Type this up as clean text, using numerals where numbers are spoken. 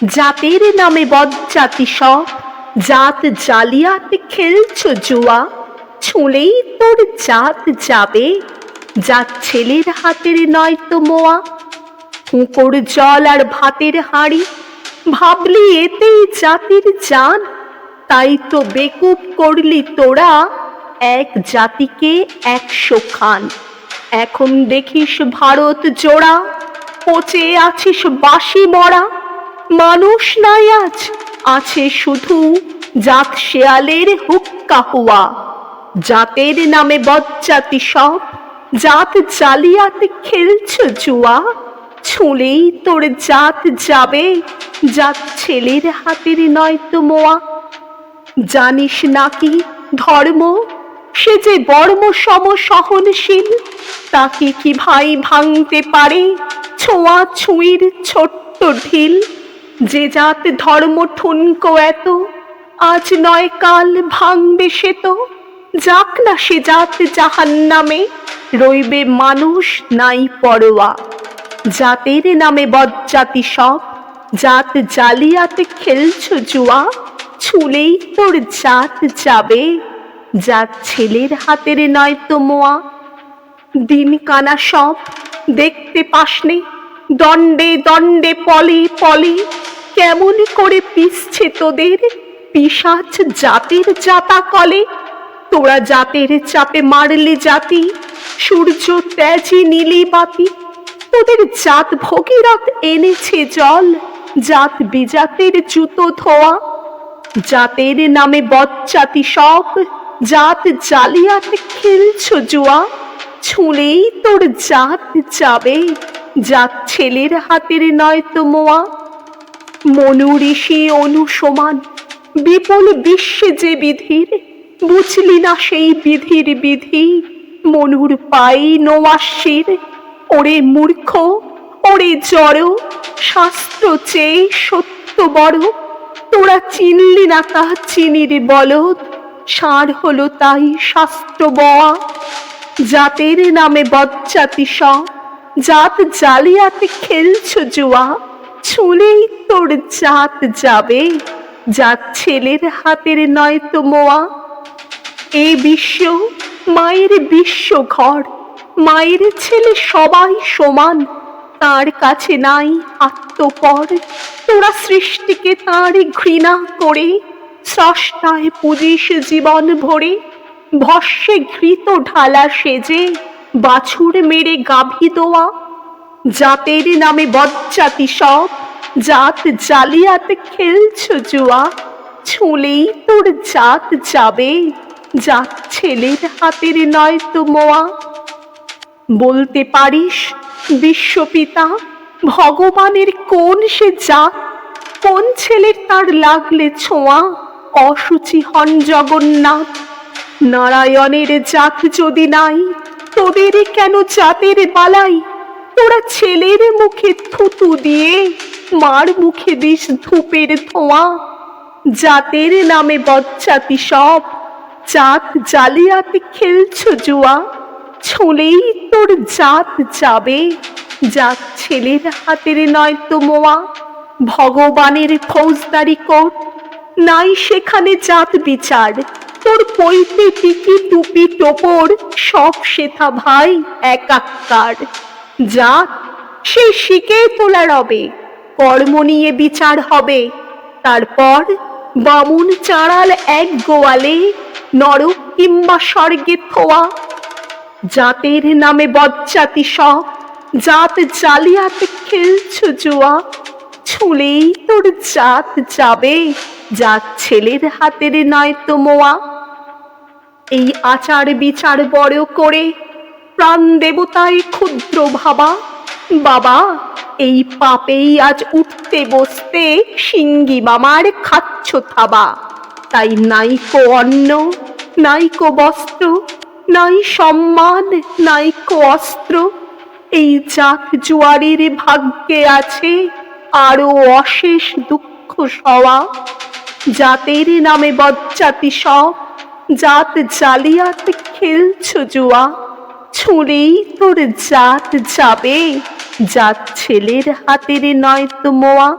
জাতের নামে বজ্জাতি সব, জাত জালিয়াতে খেলছো জুয়া, ছুঁলেই তোর জাত যাবে, জাত ছেলের হাতের নয়তো মোয়া। পুকুর জল আর ভাতের হাঁড়ি, ভাবলি এতেই জাতির জান, তাই তো বেকুব করলি তোরা এক জাতিকে ১০০ খান। এখন দেখিস ভারত জোড়া, পচে আছিস বাসি মরা, মানুষ নাই আজ, আছে শুধু জাত শেয়ালের হুক্কা হুয়া। জাতের নামে বজ্জাতি সব, জাত জালিয়াতে খেলছো জুয়া, ছুঁলেই তোর জাত যাবে, জাত ছেলের হাতের নয়তো মোয়া। জানিস নাকি ধর্ম, সে যে বর্ম সম সহনশীল, তাকে কি ভাই ভাঙতে পারে ছোঁয়া ছুঁইর ছোট্ট ঢিল। যে জাত ধর্ম ঠুনকো এত, আজ নয় কাল ভাঙবে সে তো, যাক না সে জাত জাহান্নামে, রইবে মানুষ নাই পরোয়া। জাতের নামে বজ্জাতি সব, জাত জালিয়াতে খেলছো জুয়া, ছুঁলেই তোর জাত যাবে, জাত ছেলের হাতের নয়তো মোয়া। দিন কানা সব দেখতে পাসনে, দণ্ডে দণ্ডে পলে পলে, কেমন করে পিষছে তোদের পিশাচ জাতের জাতা কলে। তোরা জাতের চাপে মারলি জাতি, সূর্য তেজি নীলি বাতি, তোদের জাত ভগীরথ এনেছে জল, জাত বিজাতের জুতো ধোয়া। জাতের নামে বজ্জাতি সব, জাত জালিয়াতে খেলছো জুয়া, ছুঁলেই তোর জাত যাবে, জাত ছেলের হাতের নয়তো মোয়া। মনু ঋষি অনু সমান, বিপুল বিশ্বে যে বিধির, বুঝলি না সেই বিধির বিধি, মনুর পাই নোয়াশির। ওরে মূর্খ, ওরে জড়, শাস্ত্র চেয়ে সত্য বড়, তোরা চিনলি না তা চিনির বলদ, ষাঁড় হলো তাই শাস্ত্র বয়া। জাতের নামে বজ্জাতি সব, জাত জালিয়াতে খেলছো জুয়া, ছুঁলেই তোর জাত যাবে, জাত ছেলের হাতের নয়তো মোয়া। এই বিশ্ব মায়ের বিশ্ব ঘর, মায়ের ছেলে সবাই সমান, তার কাছে নাই আত্মপর। তোরা সৃষ্টিকে তাঁর ঘৃণা করে, স্রষ্টায় পুজিস জীবন ভরে, ভস্যে ঘৃত ঢালা সেজে, বাছুর মেরে গাভী দোয়া। জাতের নামে বজ্জাতি সব, জাত জালিয়াতে খেলছো জুয়া, ছুঁলেই তোর জাত যাবে, জাত ছেলের হাতের নয়তো মোয়া। বলতে পারিস বিশ্বপিতা ভগবানের কোন সে জাত, কোন ছেলের তার লাগলে ছোঁয়া অসুচি হন জগন্নাথ। নারায়ণের জাত যদি নাই, তোদের কেন জাতের বালাই, তোরা ছেলের মুখে থুতু দিয়ে মার মুখে দিস ধূপের ধোঁয়া। জাতের নামে বজ্জাতি সব, জাত জালিয়াতে খেলছো জুয়া, ছুঁলেই তোর জাত যাবে, জাত ছেলের হাতের নয়তো মোয়া। ভগবানের ফৌজদারি কোর্ট, নাই সেখানে জাত বিচার, তোর পৈতে টিকি টুপি টোপর সব সেথা ভাই একাকার। জাত সে শিকে তোলা রবে, কর্ম নিয়ে বিচার হবে, তারপর বামুন চাঁড়াল এক গোয়ালে, নরক কিংবা স্বর্গে থোয়া। জাতের নামে বজ্জাতি সব, জাত জালিয়াতে খেলছো জুয়া, ছুঁলেই তোর জাত যাবে, জাত ছেলের হাতের নয়তো মোয়া। এই আচার বিচার বড় করে প্রাণ দেবতায় ক্ষুদ্র ভাবা, বাবা এই পাপেই আজ উঠতে বসতে সিঙ্গি মামার খাচ্ছ থাবা। তাই নাইকো অন্ন, নাইকো বস্ত্র, নাই সম্মান, নাইকো অস্ত্র, এই জাত জুয়ারির ভাগ্যে আছে আরো অশেষ দুঃখ সওয়া। জাতের নামে বজ্জাতি সব, জাত জালিয়াতে খেলছো জুয়া, ছুঁলেই তোর জাত যাবে, জাত ছেলের হাতের নয়তো মোয়া।